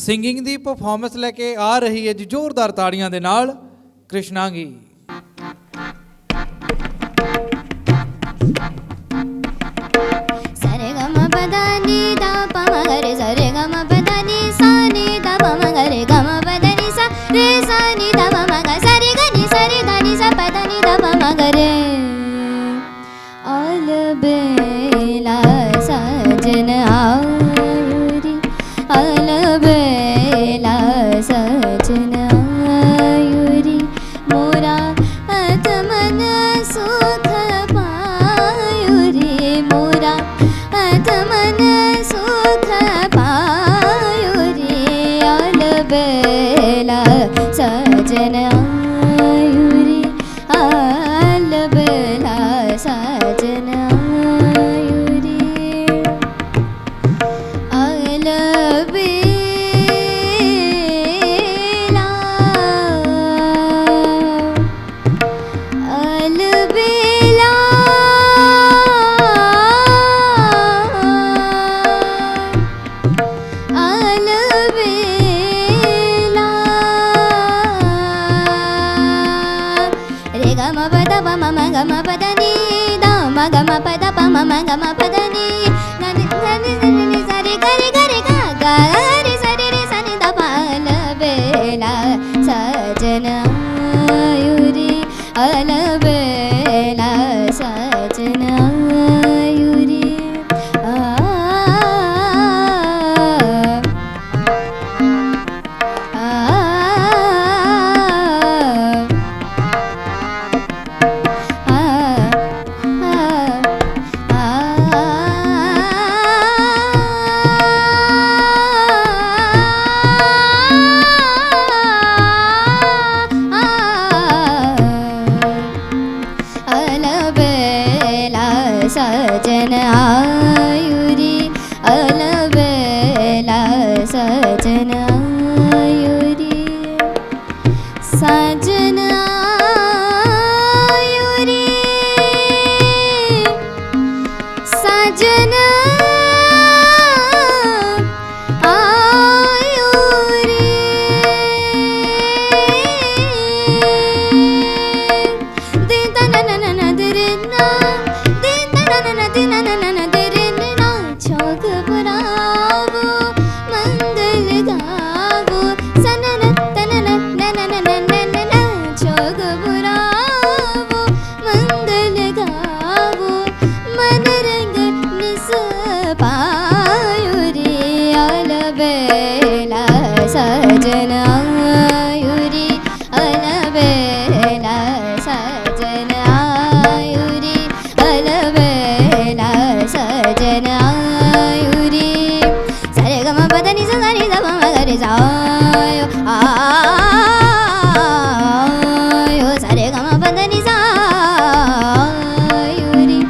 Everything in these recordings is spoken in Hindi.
ਸਿੰਗਿੰਗ ਦੀ ਪਰਫਾਰਮੈਂਸ ਲੈ ਕੇ ਆ ਰਹੀ ਹੈ ਜੀ ਜ਼ੋਰਦਾਰ ਤਾੜੀਆਂ ਦੇ ਨਾਲ ਕ੍ਰਿਸ਼ਨਾਂਗੀ। अलबेला सजन आयुरी, अलबेला सजन आयुरी, मोरा आत्मन सुख पायुरी, मोरा आत्मन सुख पायुरी, अलबेला सजन आयुरी, अलबेला सजन आयुरी, अलबेला अलबेला अलबेला रे ग म प द प म म ग म प द नि द म ग म प द प म म ग म प द नि न नि ध नि ध नि नि सा रे ग रे ग रे ग ग रे सा रे रे सा नि द प अलबेला सजन आयुरी, अलबेला सजन आयुरी, अलबेला सजन आयुरी, अलबेला सजन आयुरी, सजन आयुरी, सजन आयुरी, दिन ता ना ना ना ना दिरे ना, दिन ता ना ना ना दिन ना ना ना दिरे ना, चौक बुरावो मंगल गावो, सनन तनन नन नन नन न, चौक बुरावो मंगल गावो, मन रंग निस पायुरी, अलबेला सजन आयुरी, अलबेला सजन आयुरी, अलबेला सजन आयुरी, सरे ग म प द नि सा गा रे सा प म ग रे सा आयो आयो, सरे ग म प द नि सा आयुरी,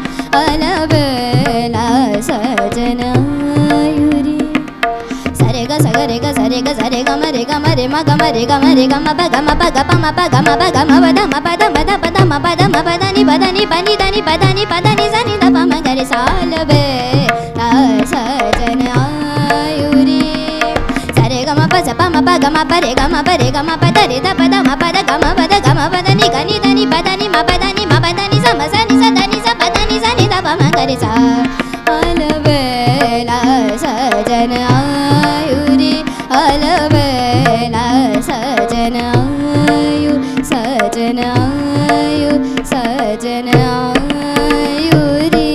अलबेला सजन आयुरी, सरे ग स ग रे ग सरे ग सरे ग म रे ग म रे म ग म रे ग म रे ग म प ग म प ग प म प ग म प ग म प द म प द म द प द म प द म प द नि प द नि प नि द नि प द नि प द नि सा नि द प म ग रे सा, अलबेला सजन आयुरी, सरे ग म प स प म प ग म प रे ग म प रे ग म प द रे द प द म प द ग म प द ग म प द नि ग नि द नि प द नि म प द नि म प द नि सा म सा नि सा द नि सा प द नि सा नि द प म ग रे सा, अलबेला सजन आयुरी, अलबेला सजन आयु, सजन आयु, सजन आयुरी।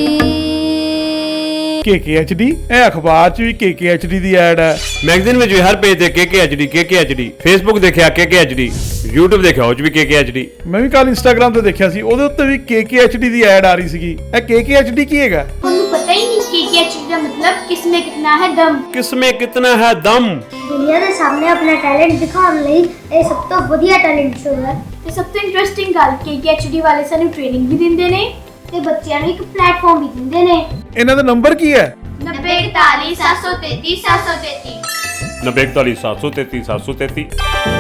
KKHD ਇਹ ਅਖਬਾਰ 'ਚ ਵੀ KKHD ਦੀ ਐਡ ਹੈ, ਮੈਗਜ਼ੀਨ ਵਿੱਚ ਵੀ ਹਰ ਪੇਜ ਤੇ KKHD, ਫੇਸਬੁੱਕ ਦੇਖਿਆ KKHD, YouTube ਦੇਖਿਆ ਉਹ 'ਚ ਵੀ KKHD। ਮੈਂ ਵੀ ਕੱਲ ਇੰਸਟਾਗ੍ਰਾਮ ਤੇ ਦੇਖਿਆ ਸੀ, ਉਹਦੇ ਉੱਤੇ ਵੀ KKHD ਦੀ ਐਡ ਆ ਰਹੀ ਸੀਗੀ। ਇਹ KKHD ਕੀ ਹੈਗਾ? ਤੁਹਾਨੂੰ ਪਤਾ ਹੀ ਨਹੀਂ KKHD ਦਾ ਮਤਲਬ ਕਿਸਮੇ ਕਿਤਨਾ ਹੈ ਦਮ। ਕਿਸਮੇ ਕਿਤਨਾ ਹੈ ਦਮ। ਦੁਨੀਆ ਦੇ ਸਾਹਮਣੇ ਆਪਣਾ ਟੈਲੈਂਟ ਦਿਖਾਉਣ ਲਈ ਇਹ ਸਭ ਤੋਂ ਵਧੀਆ ਟੈਲੈਂਟ ਸ਼ੋਅ ਹੈ। ਤੇ ਸਭ ਤੋਂ ਇੰਟਰਸਟਿੰਗ ਗੱਲ KKHD ਵਾਲੇ ਸਾਨੂੰ ਟ੍ਰੇਨਿੰਗ ਵੀ ਦਿੰਦੇ ਨੇ ਤੇ ਬੱਚਿਆਂ ਨੂੰ ਇੱਕ ਪਲੇਟਫਾਰਮ ਵੀ ਦਿੰਦੇ ਨੇ। ਇਹਨਾਂ ਦਾ ਨੰਬਰ ਕੀ ਹੈ? 9041 733 733 9041 733 733।